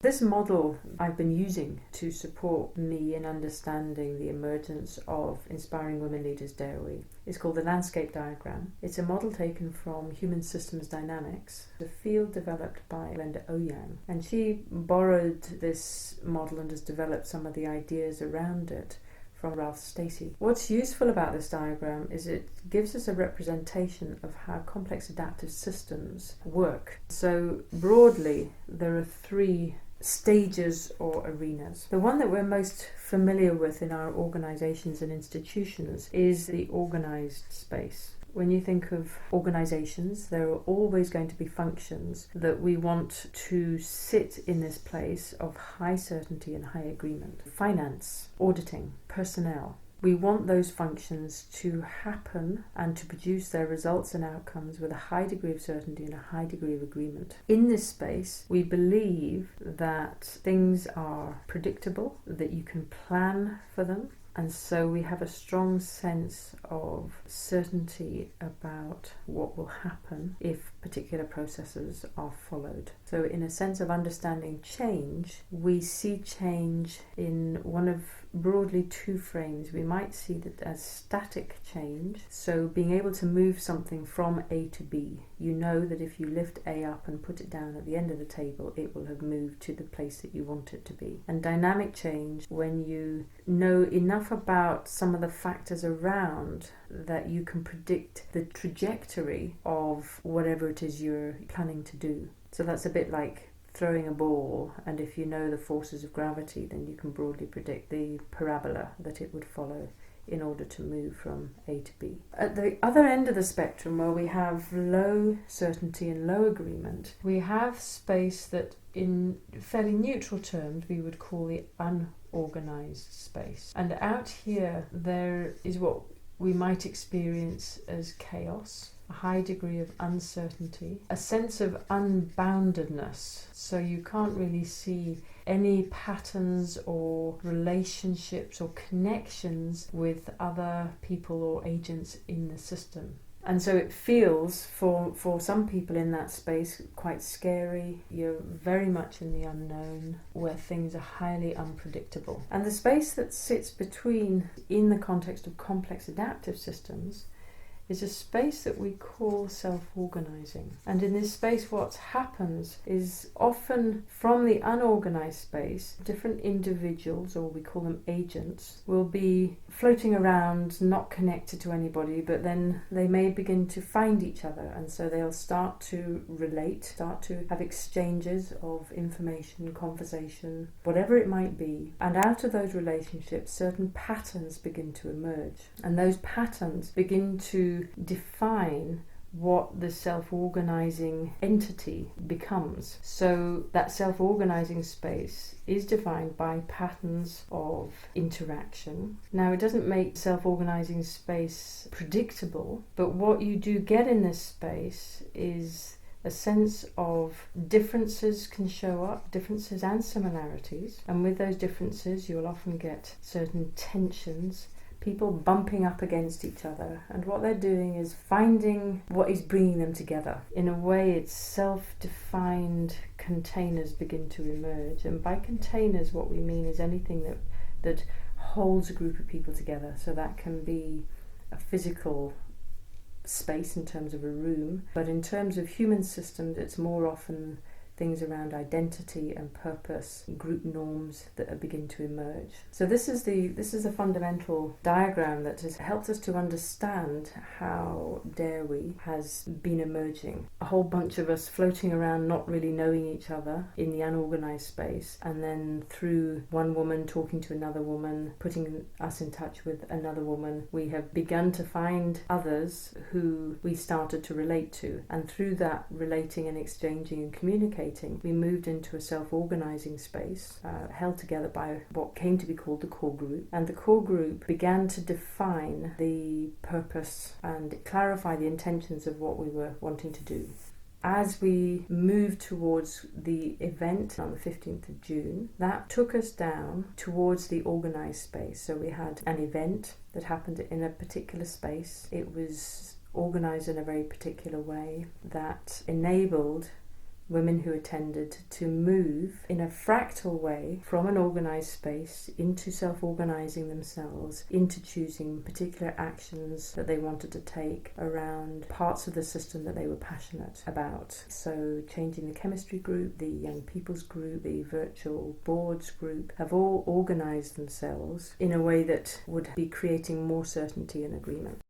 This model I've been using to support me in understanding the emergence of inspiring women leaders dairy is called the landscape diagram. It's a model taken from human systems dynamics, the field developed by Glenda Eoyang, and she borrowed this model and has developed some of the ideas around it from Stacey. What's useful about this diagram is it gives us a representation of how complex adaptive systems work. So broadly, there are three stages or arenas. The one that we're most familiar with in our organizations and institutions is the organized space. When you think of organizations, there are always going to be functions that we want to sit in this place of high certainty and high agreement. Finance, auditing, personnel. We want those functions to happen and to produce their results and outcomes with a high degree of certainty and a high degree of agreement. In this space, we believe that things are predictable, that you can plan for them, and so we have a strong sense of certainty about what will happen if particular processes are followed. So in a sense of understanding change, we see change in one of broadly two frames. We might see that as static change, so being able to move something from A to B. You know that if you lift A up and put it down at the end of the table, it will have moved to the place that you want it to be. And dynamic change, when you know enough about some of the factors around that you can predict the trajectory of whatever it is you're planning to do. So that's a bit like throwing a ball, and if you know the forces of gravity, then you can broadly predict the parabola that it would follow in order to move from A to B. At the other end of the spectrum, where we have low certainty and low agreement, we have space that in fairly neutral terms we would call the unorganized space. And out here there is what we might experience as chaos, a high degree of uncertainty, a sense of unboundedness. So you can't really see any patterns or relationships or connections with other people or agents in the system. And so it feels, for some people in that space, quite scary. You're very much in the unknown, where things are highly unpredictable. And the space that sits between, in the context of complex adaptive systems, is a space that we call self-organising. And in this space what happens is often from the unorganised space, different individuals, or we call them agents, will be floating around, not connected to anybody, but then they may begin to find each other, and so they'll start to relate, start to have exchanges of information, conversation, whatever it might be. And out of those relationships, certain patterns begin to emerge. And those patterns begin to define what the self-organising entity becomes. So that self-organising space is defined by patterns of interaction. Now, it doesn't make self-organising space predictable, but what you do get in this space is a sense of differences can show up, differences and similarities, and with those differences you'll often get certain tensions, people bumping up against each other, and what they're doing is finding what is bringing them together. In a way, it's self-defined containers begin to emerge, and by containers what we mean is anything that holds a group of people together. So that can be a physical space in terms of a room, but in terms of human systems it's more often things around identity and purpose, group norms that begin to emerge. So this is a fundamental diagram that has helped us to understand how dairy has been emerging. A whole bunch of us floating around not really knowing each other in the unorganized space, and then through one woman talking to another woman, putting us in touch with another woman, we have begun to find others who we started to relate to, and through that relating and exchanging and communicating, we moved into a self-organising space held together by what came to be called the core group. And the core group began to define the purpose and clarify the intentions of what we were wanting to do. As we moved towards the event on the 15th of June, that took us down towards the organised space. So we had an event that happened in a particular space. It was organised in a very particular way that enabled women who attended to move in a fractal way from an organised space into self-organising themselves, into choosing particular actions that they wanted to take around parts of the system that they were passionate about. So changing the chemistry group, the young people's group, the virtual boards group have all organised themselves in a way that would be creating more certainty and agreement.